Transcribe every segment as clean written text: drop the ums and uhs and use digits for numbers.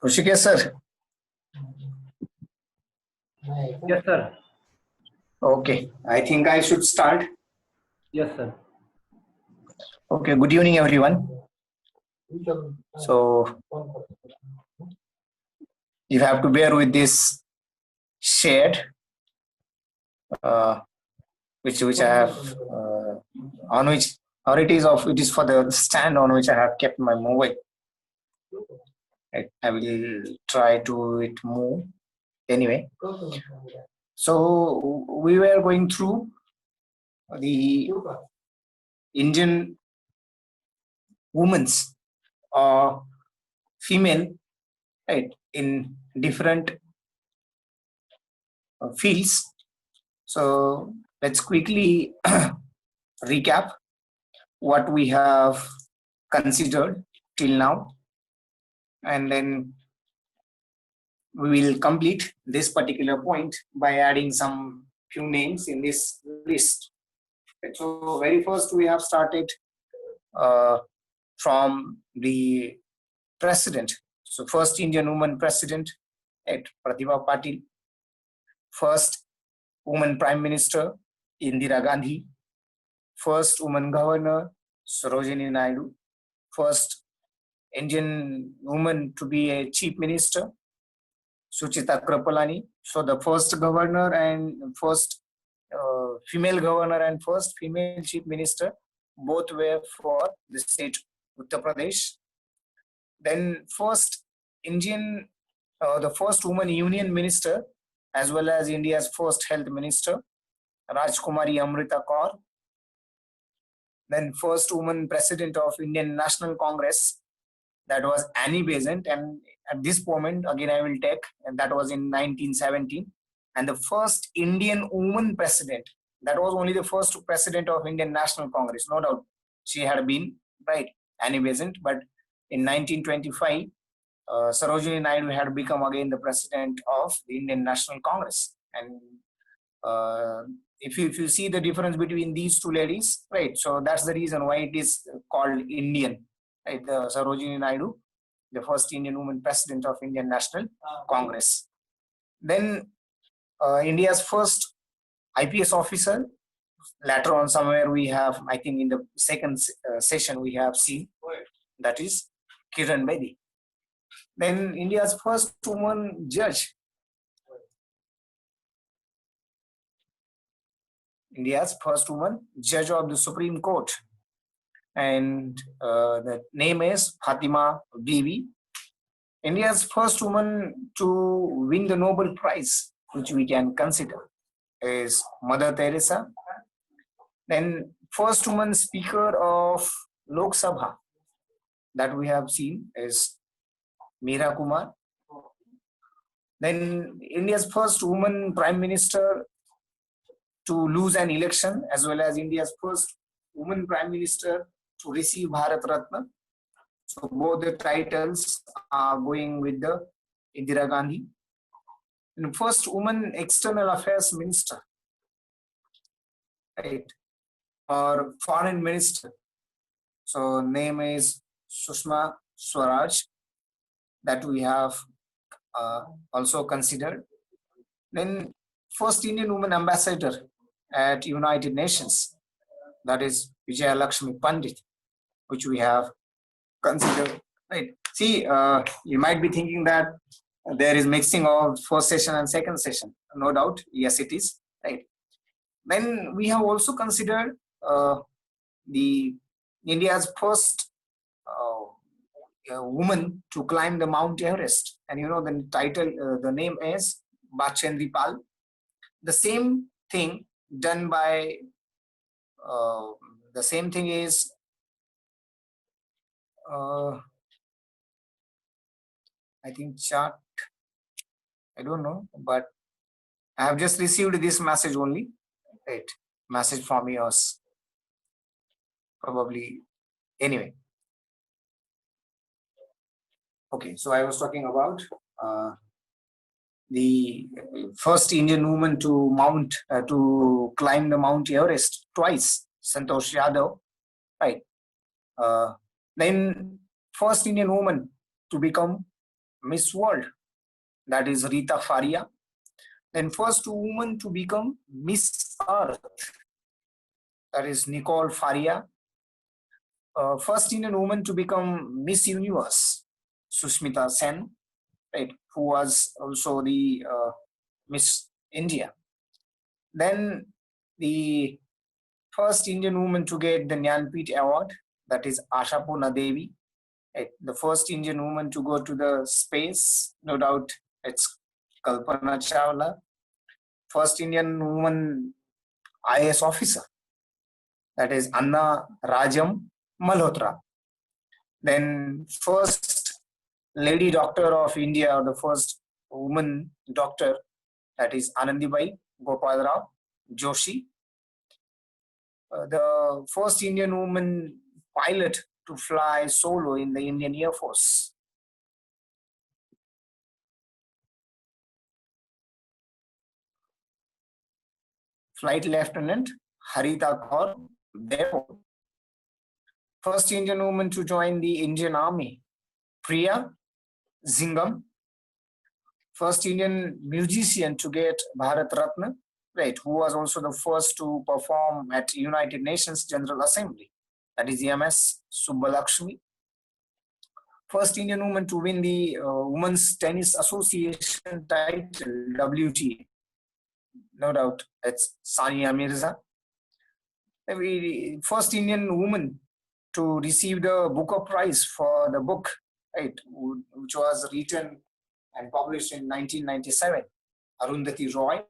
Rishikesh sir. Yes, sir. Okay, I think I should start. Yes, sir. Okay, good evening, everyone. So, you have to bear with this shared, which I have on which, or it is for the stand on which I have kept my mobile. I will try to it move anyway. So we were going through the Indian women's or female, right, in different fields. So let's quickly recap what we have considered till now, and then we will complete this particular point by adding some few names in this list. So very first we have started from the president. So first Indian woman president, Pratibha Patil. First woman prime minister, Indira Gandhi. First woman governor, Sarojini Naidu. First Indian woman to be a chief minister, Suchita Kripalani. So the first governor and first female governor and first female chief minister, both were for the state Uttar Pradesh. Then first Indian, the first woman union minister, as well as India's first health minister, Rajkumari Amrita Kaur. Then first woman president of Indian National Congress, that was Annie Besant, and at this moment again I will take, and that was in 1917. And the first Indian woman president, that was only the first president of Indian National Congress, no doubt she had been, right, Annie Besant, but in 1925 Sarojini Naidu had become again the president of the Indian National Congress. And if you see the difference between these two ladies, right, so that's the reason why it is called Indian, right? Sarojini Naidu, the first Indian woman president of Indian National Congress. Then India's first IPS officer, later on somewhere we have, I think in the second session we have seen, that is Kiran Bedi. Then India's first woman judge, India's first woman judge of the Supreme Court, and the name is Fatima Bibi. India's first woman to win the Nobel Prize, which we can consider, is Mother Teresa. Then first woman speaker of Lok Sabha that we have seen is Meera Kumar. Then India's first woman prime minister to lose an election, as well as India's first woman prime minister to receive Bharat Ratna. So both the titles are going with the Indira Gandhi. And first woman external affairs minister, right, or foreign minister. So name is Sushma Swaraj, that we have also considered. Then first Indian woman ambassador at United Nations, that is Vijaya Lakshmi Pandit, which we have considered, right? See, you might be thinking that there is mixing of first session and second session. No doubt, yes, it is, right? Then we have also considered the India's first woman to climb the Mount Everest, and you know the title, the name is Bachendri Pal. The same thing done by the same thing is I think chart, I don't know, but I have just received this message only, right? Message from yours, probably, anyway. Okay, so I was talking about the first Indian woman to climb the Mount Everest twice, Santosh Yadav, right? Then first Indian woman to become Miss World, that is Rita Faria. Then first woman to become Miss Earth, that is Nicole Faria. First Indian woman to become Miss Universe, Susmita Sen, right, who was also the Miss India. Then the first Indian woman to get the Jnanpith Award, that is Ashapurna Devi. Right. The first Indian woman to go to the space, no doubt it's Kalpana Chawla. First Indian woman IAS officer, that is Anna Rajam Malhotra. Then first lady doctor of India, or the first woman doctor, that is Anandibai Gopalrao Joshi. The first Indian woman pilot to fly solo in the Indian Air Force. Flight Lieutenant Harita Kaur Dev. First Indian woman to join the Indian Army, Priya Zingam. First Indian musician to get Bharat Ratna, right, who was also the first to perform at United Nations General Assembly, that is EMS Subbalakshmi. First Indian woman to win the Women's Tennis Association title, WTA, no doubt, it's Sania Mirza. First Indian woman to receive the Booker Prize for the book, right, which was written and published in 1997, Arundhati Roy.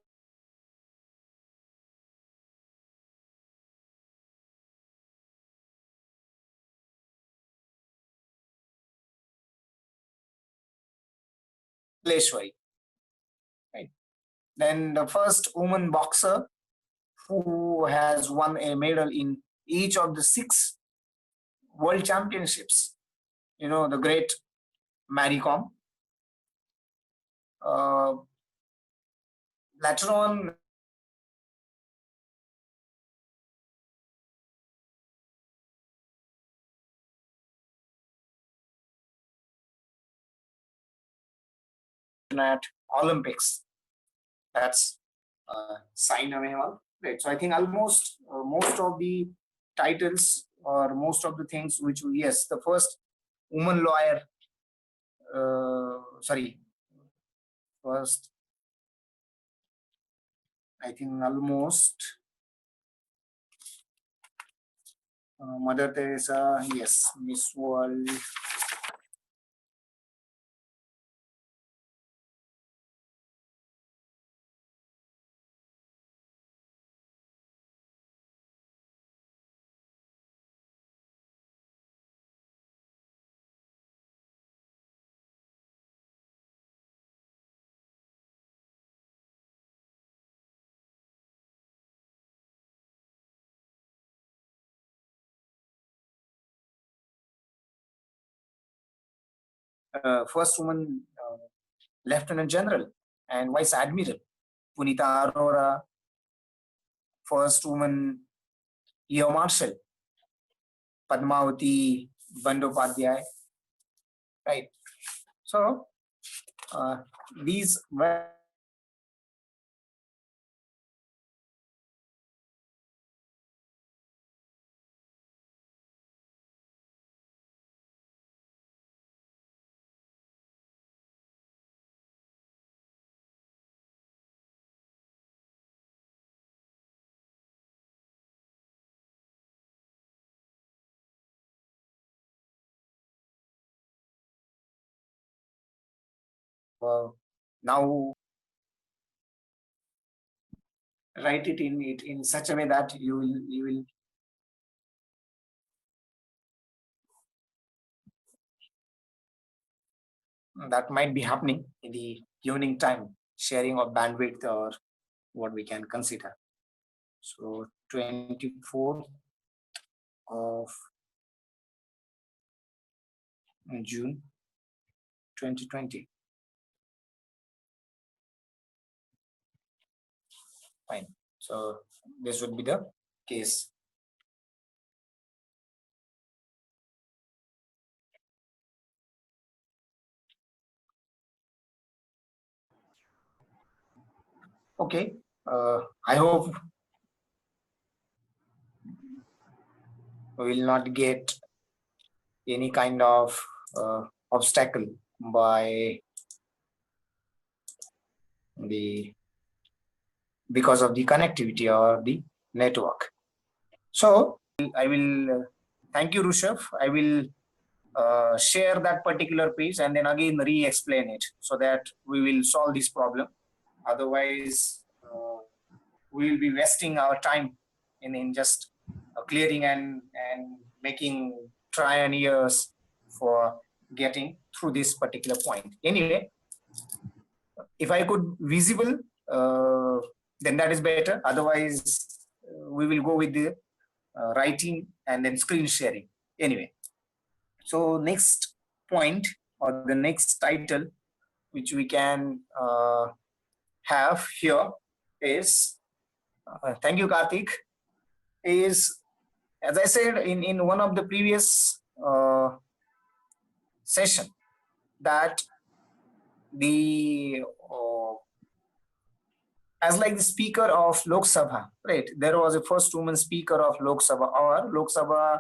Pleshwari, right. Then the first woman boxer who has won a medal in each of the 6 world championships. You know, the great Mary Kom. Later on, at Olympics, that's Saina Nehwal. Right. So I think almost most of the titles or most of the things which, yes, the first woman lawyer, first, I think almost Mother Teresa, yes, Miss World. First woman Lieutenant General and Vice Admiral, Punita Arora. First woman Air Marshal, Padmavati Bandopadhyay, right? So these were now write it in such a way that you will that might be happening in the evening time, sharing of bandwidth or what we can consider. So 24th of June 2020. Fine. So this would be the case. Okay. I hope we will not get any kind of obstacle by the because of the connectivity or the network. So I will thank you, Rushav. I will share that particular page and then again re-explain it so that we will solve this problem. Otherwise, we will be wasting our time in just clearing and making try and years for getting through this particular point. Anyway, if I could visible, then that is better. Otherwise, we will go with the writing and then screen sharing. Anyway, so next point or the next title which we can have here is thank you, Karthik. Is, as I said in one of the previous session, that the as like the speaker of Lok Sabha, right? There was a first woman speaker of Lok Sabha, or Lok Sabha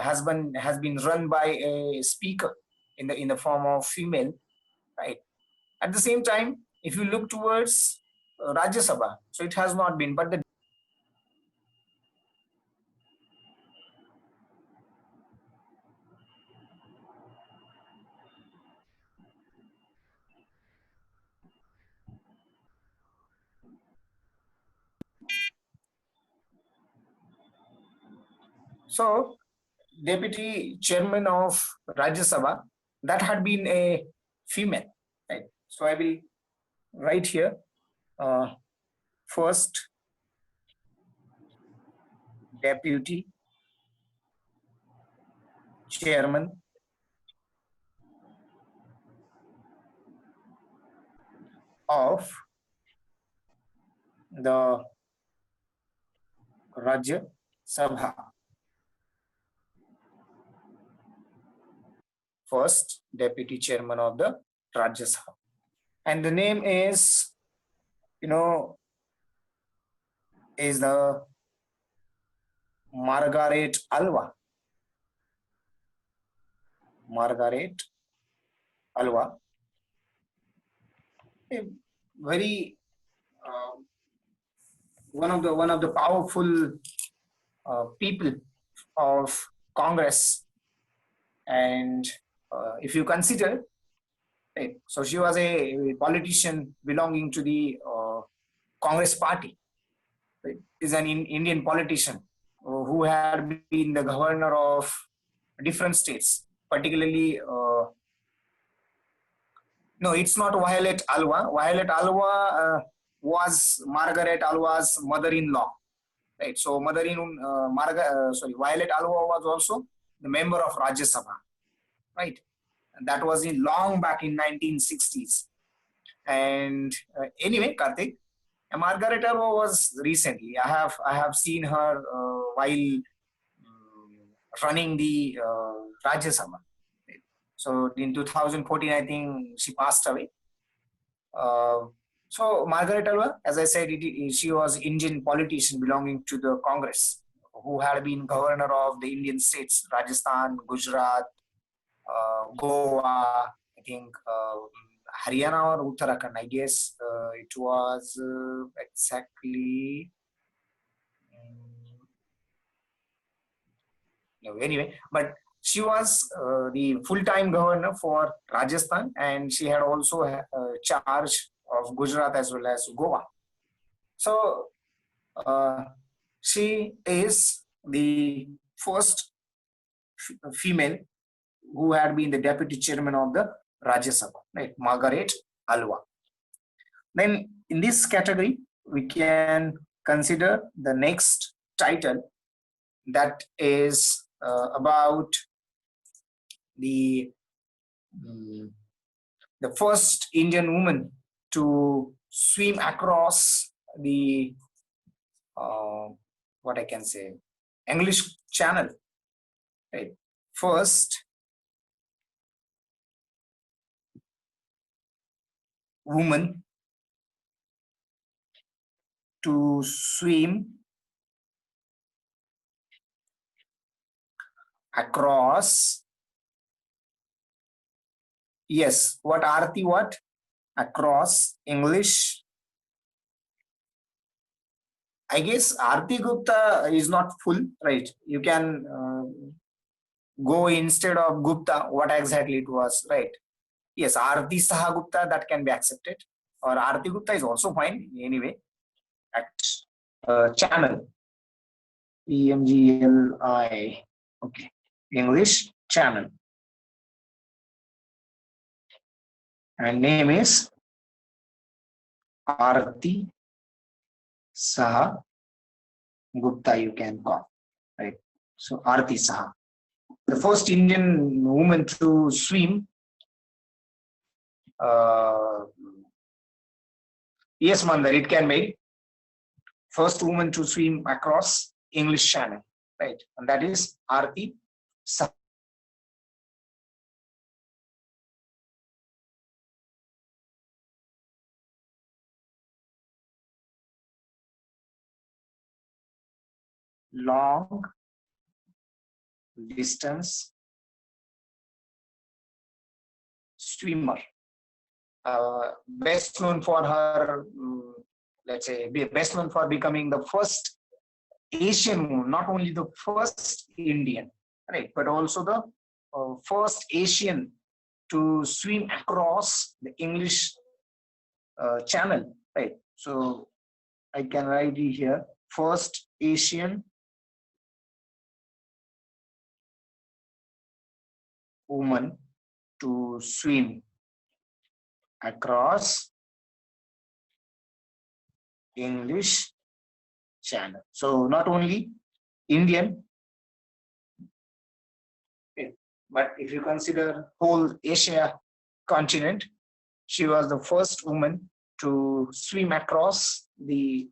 has been run by a speaker in the form of female, right? At the same time, if you look towards Rajya Sabha, so it has not been, but the so deputy chairman of Rajya Sabha, that had been a female, right? So I will write here first deputy chairman of the Rajya Sabha. First deputy chairman of the Rajya Sabha. And the name is, is the Margaret Alva. Margaret Alva. A very one of the powerful people of Congress. And if you consider, right, so she was a politician belonging to the Congress party. Right? Is an Indian politician who had been the governor of different states, particularly. No, it's not Violet Alva. Violet Alva was Margaret Alva's mother-in-law. Right. So Violet Alva was also the member of Rajya Sabha. Right. And that was in long back in 1960s. And anyway, Karthik, Margaret Alva was recently. I have seen her while running the Rajya Sabha. So in 2014, I think she passed away. So Margaret Alva, as I said, she was Indian politician belonging to the Congress, who had been governor of the Indian states, Rajasthan, Gujarat, Goa, I think Haryana or Uttarakhand. I guess it was exactly. No, anyway, but she was the full-time governor for Rajasthan, and she had also charge of Gujarat as well as Goa. So she is the first female who had been the deputy chairman of the Rajya Sabha, right? Margaret Alva. Then in this category, we can consider the next title, that is about the first Indian woman to swim across the what I can say, English channel, right? First woman to swim across, yes, what Aarti, what? Across English. I guess Aarti Gupta is not full, right? You can go instead of Gupta, what exactly it was, right? Yes, Aarti Saha Gupta, that can be accepted. Or Aarti Gupta is also fine anyway. At channel, EMGLI, okay, English channel. And name is Aarti Saha Gupta, you can call, right? So Aarti Saha, the first Indian woman to swim. Yes, Mandar, it can be first woman to swim across English Channel, right? And that is Aarti Saha. Long distance swimmer, best known for her, let's say, best known for becoming the first Asian woman, not only the first Indian, right, but also the first Asian to swim across the English channel, right? So I can write it here: first Asian woman to swim across English channel. So not only Indian, but if you consider whole Asia continent, she was the first woman to swim across the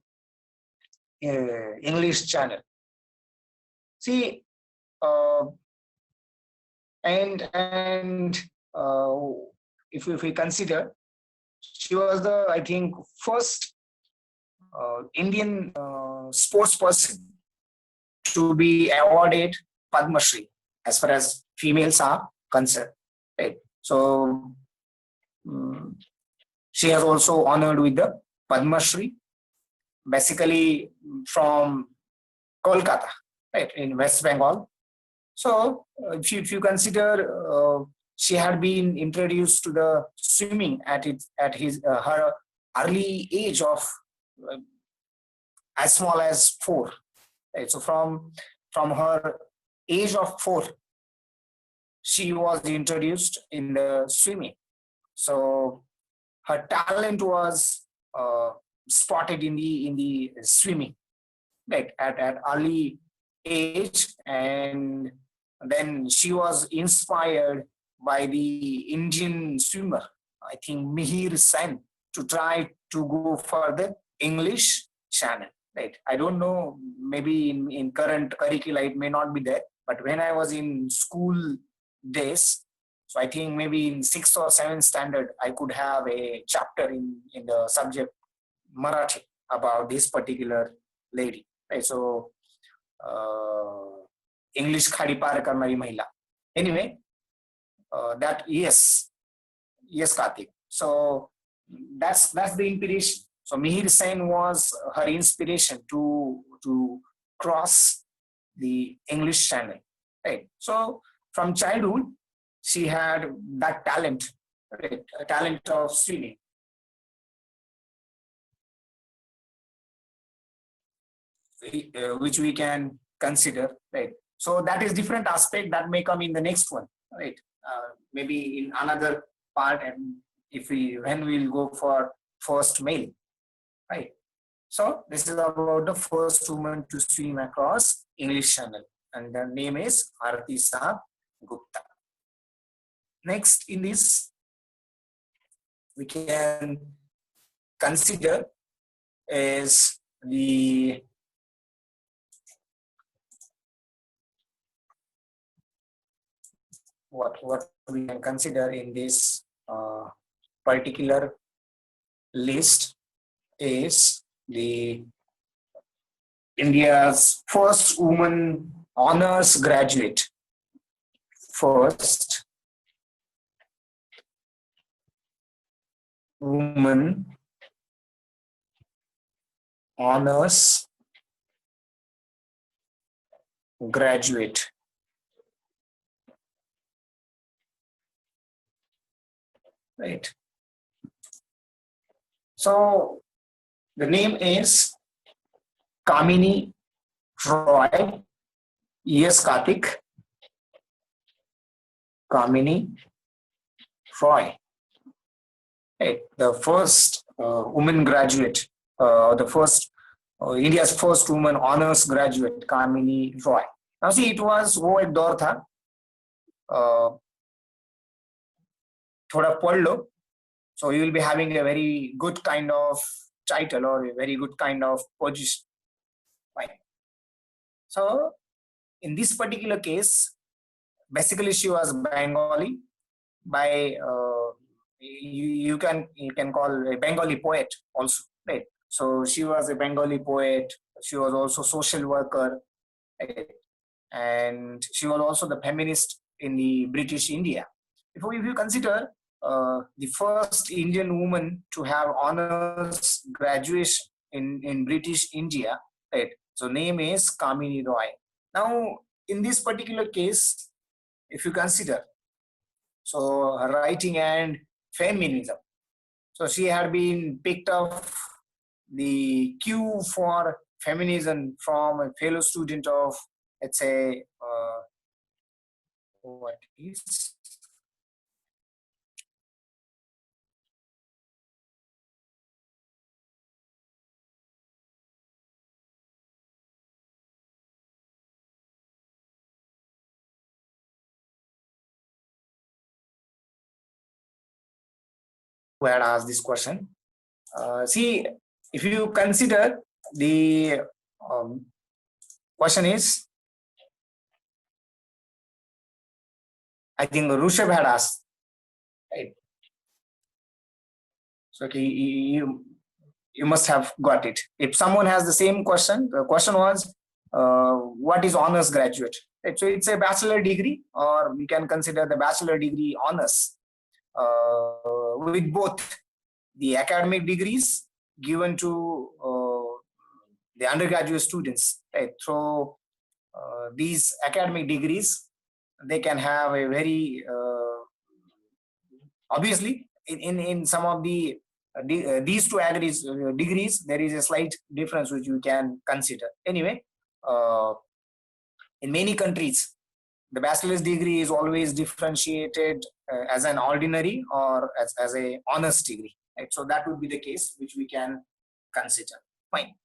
English channel. See, uh, and if we consider, she was the, I think, first Indian sports person to be awarded Padma Shri as far as females are concerned, right? So she has also honored with the Padma Shri, basically from Kolkata, right, in West Bengal. So if you consider, she had been introduced to the swimming at her early age of as small as 4. Right? So from her age of 4, she was introduced in the swimming. So her talent was spotted in the swimming, right, at early age, and then she was inspired by the Indian swimmer, I think Mihir Sen, to try to go for the English channel, right? I don't know, maybe in current curricula it may not be there, but when I was in school days, so I think maybe in 6th or 7th standard, I could have a chapter in the subject Marathi about this particular lady, right? So English khadi par karnari mahila. Anyway, that yes, Karthik. So that's the inspiration. So Mihir Sen was her inspiration to cross the English channel, right? So from childhood, she had that talent, right? A talent of swimming. Which we can consider, right? So that is different aspect that may come in the next one, right? Maybe in another part, and when we'll go for first male, right? So this is about the first woman to swim across English Channel, and the name is Aarti Saha Gupta. Next in this, we can consider is the what we can consider in this particular list is the India's first woman honors graduate. First woman honors graduate. Right. So the name is Kamini Roy. Yes, Karthik. Kamini Roy. Right. The first woman graduate, the first India's first woman honors graduate, Kamini Roy. Now see, it was वो एक दौर था, थोड़ा पढ़ लो, so you will be having a very good kind of title or a very good kind of position. Fine. So in this particular case, basically she was Bengali by you can call a Bengali poet also, right? So she was a Bengali poet. She was also social worker, right? And she was also the feminist in the British India. If you consider the first Indian woman to have honors graduation in British India, right? So name is Kamini Roy. Now, in this particular case, if you consider, so her writing and feminism. So she had been picked up the queue for feminism from a fellow student of, let's say, what is who had asked this question. See, if you consider the question is, I think Rushabh had asked, right? So okay, you must have got it. If someone has the same question, the question was, what is honors graduate? Right? So it's a bachelor degree, or we can consider the bachelor degree honors with both the academic degrees given to the undergraduate students, right? So these academic degrees, they can have a very obviously in some of the these two degrees there is a slight difference which you can consider. Anyway, in many countries the bachelor's degree is always differentiated as an ordinary or as a honors degree, right? So that would be the case which we can consider. Fine.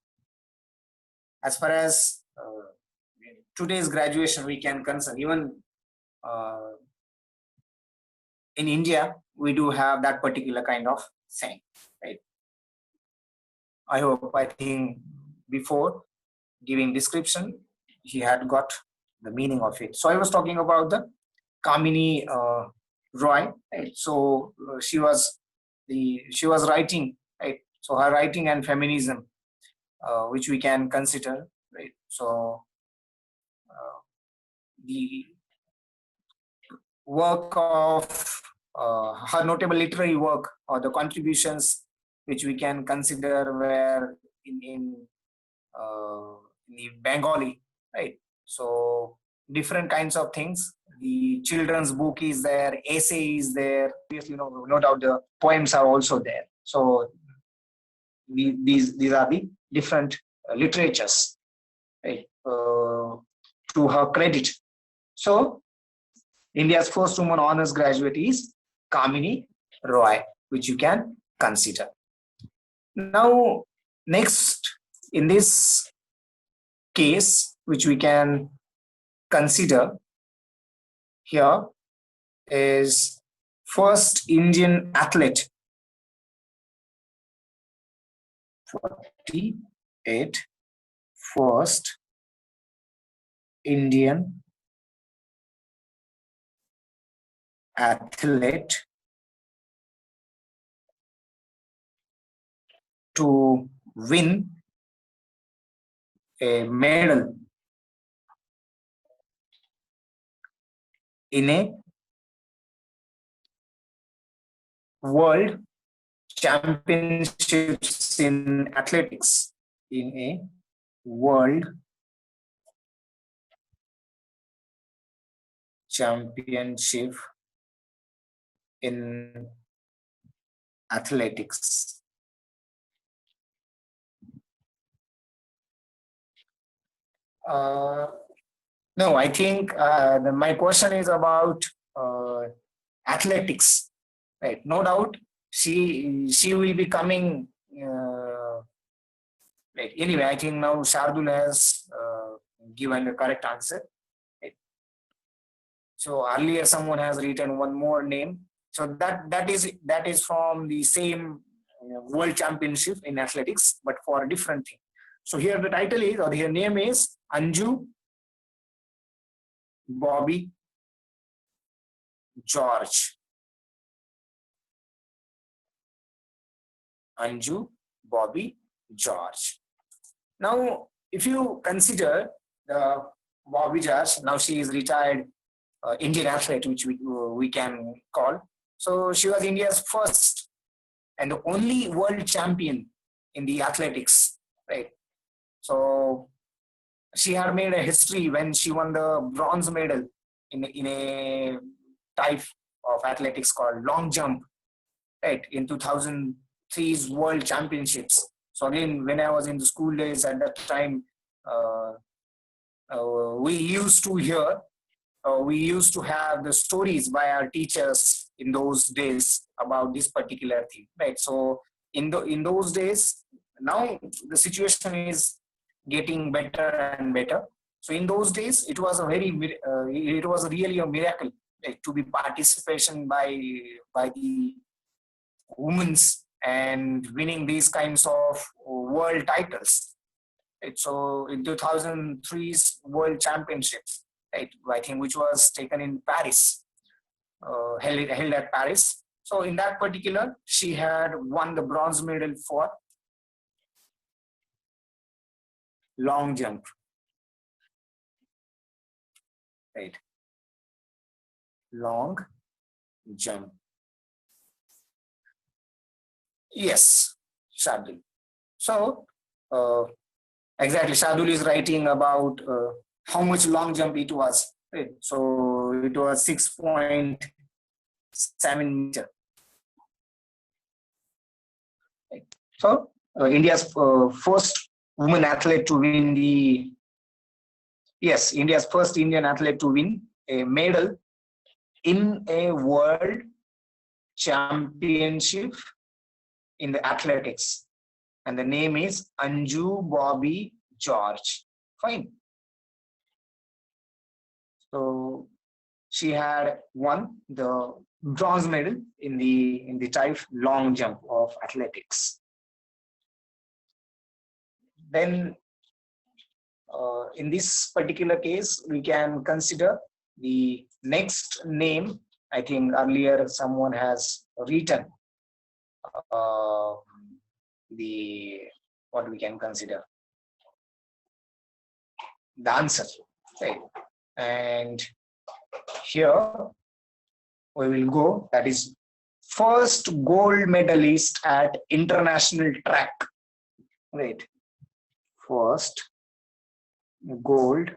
As far as today's graduation we can concern, even in India we do have that particular kind of thing, right? I think before giving description he had got the meaning of it. So I was talking about the Kamini Roy, right? So she was writing, right? So her writing and feminism, which we can consider, right? So the work of her notable literary work or the contributions which we can consider were in the Bengali, right? So different kinds of things. The children's book is there, essay is there. Obviously, no doubt the poems are also there. So these are the different literatures, right? To her credit. So India's first woman honors graduate is Kamini Roy, which you can consider. Now, next in this case, which we can consider here is first Indian athlete. 1948 first Indian athlete to win a medal in a world championships in athletics, in a world championship in athletics. No, I think my question is about athletics, right? No doubt, she will be coming. Right. Anyway, I think now Shardul has given the correct answer. Right. So earlier, someone has written one more name. So that is from the same world championship in athletics, but for a different thing. So here the title is, or her name is Anju Bobby George. Anju Bobby George. Now, if you consider the Bobby George, now she is retired Indian athlete, which we can call. So she was India's first and the only world champion in the athletics, right? So she had made a history when she won the bronze medal in a type of athletics called long jump, right, in 2003's World Championships. So again, when I was in the school days at that time, we used to hear, we used to have the stories by our teachers in those days about this particular thing, right? So in those days, now the situation is getting better and better. So in those days, it was it was really a miracle, like, to be participation by the women's and winning these kinds of world titles. Right? So in 2003's World Championships, right, I think, which was taken in Paris, held at Paris. So in that particular, she had won the bronze medal for long jump, right? Long jump. Yes, Shardul. So exactly, Shardul is writing about how much long jump it was. Right? So it was 6.7 meter. Right? So India's first woman athlete to win India's first Indian athlete to win a medal in a world championship in the athletics. And the name is Anju Bobby George. Fine. So she had won the bronze medal in the type long jump of athletics. Then in this particular case, we can consider the next name. I think earlier someone has written what we can consider the answer, right? And here we will go, that is first gold medalist at international track, right? First gold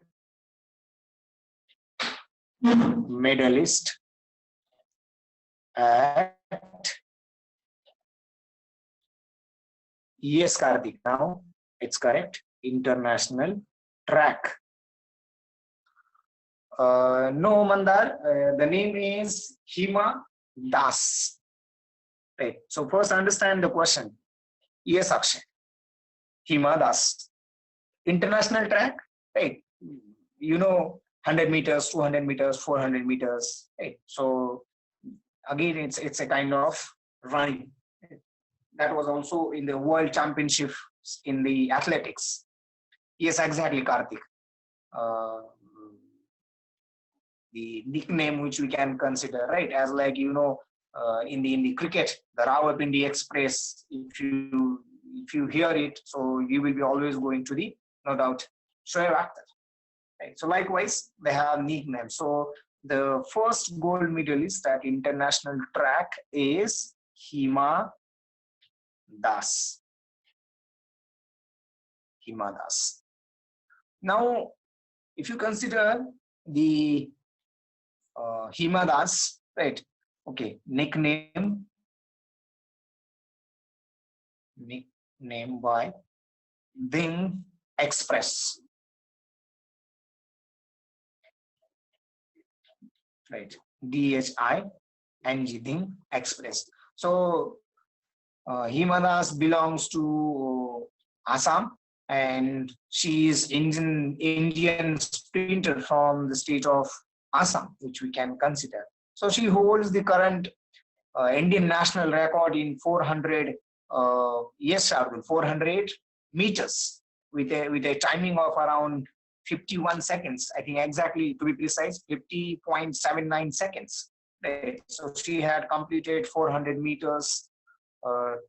medalist at, yes, Karthik, now it's correct, international track. No, Mandar, the name is Hima Das. Right. So first understand the question. Yes, Akshay. Hima Das. International track, right? You know, 100 meters, 200 meters, 400 meters, right? So again, it's a kind of running. That was also in the World Championship in the athletics. Yes, exactly, Karthik. The nickname which we can consider, right, as like, in the cricket, the Rawalpindi Express, if you hear it, so you will be always going to the, no doubt, Shoaib Akhtar, right? So likewise they have nicknames. So the first gold medalist at international track is Hima Das. Hima Das. Now if you consider the Hima Das, right? Okay, nickname by Ding Express, right? DHING, Ding Express. So Hima Das belongs to Assam, and she is Indian sprinter from the state of Assam, which we can consider. So she holds the current Indian national record in 400 yes, Arjun, 400 meters with a timing of around 51 seconds. I think exactly, to be precise, 50.79 seconds. Right? So she had completed 400 meters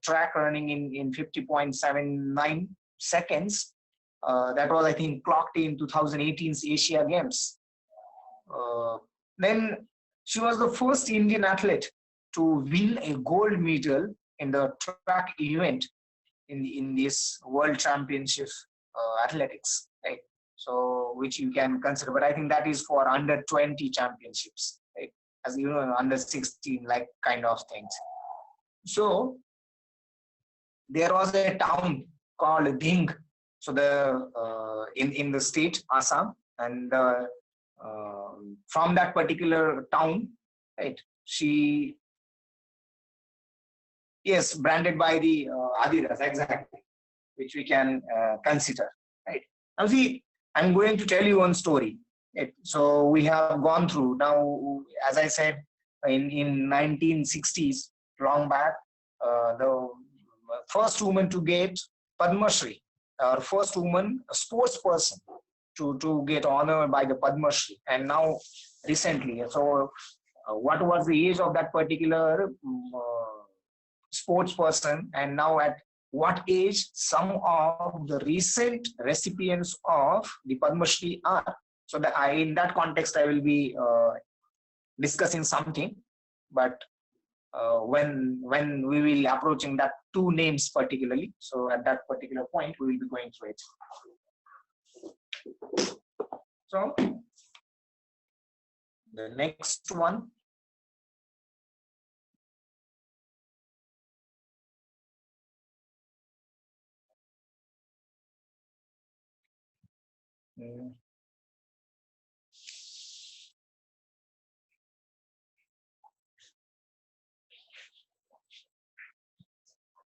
track running in 50.79 seconds. That was, I think, clocked in 2018's Asia Games. Then she was the first Indian athlete to win a gold medal in the track event in this World Championship athletics, right? So which you can consider, but I think that is for under 20 championships, right? As you know, under 16, like kind of things. So there was a town called Ding, so the in the state Assam, and from that particular town, right? She, yes, branded by the Adidas, exactly, which we can consider, right? Now see, I'm going to tell you one story. Right? So we have gone through now, as I said, in 1960s, long back, the first woman to get Padma Shri, first woman sports person to get honored by the Padma Shri, and now recently. So what was the age of that particular sports person, and now at what age some of the recent recipients of the Padma Shri are? So that in that context, I will be discussing something, but when we will approaching that two names particularly, so at that particular point we will be going through it. So the next one,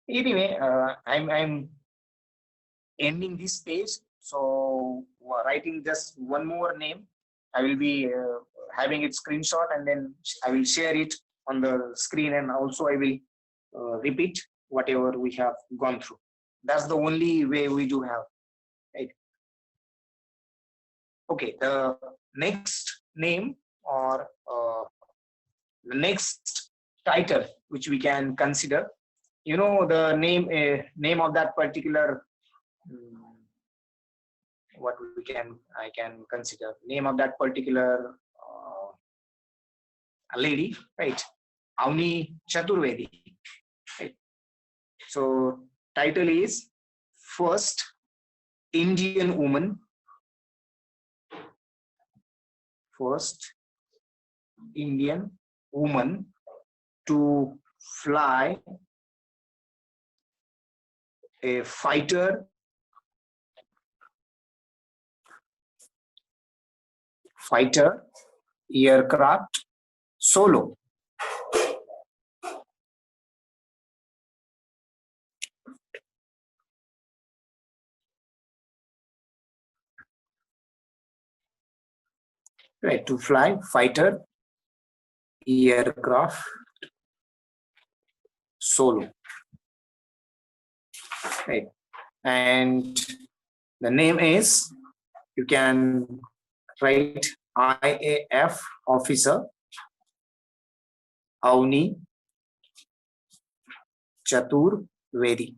anyway, I'm ending this page. So writing just one more name, I will be having it screenshot, and then I will share it on the screen, and also I will repeat whatever we have gone through. That's the only way we do have, right? Okay, the next name, or the next title which we can consider, the name of that particular I can consider name of that particular lady, right? Avni Chaturvedi, right? So title is first Indian woman to fly a fighter aircraft solo. Right, to fly fighter aircraft solo. Right. and the name is, you can write IAF officer Avni Chaturvedi.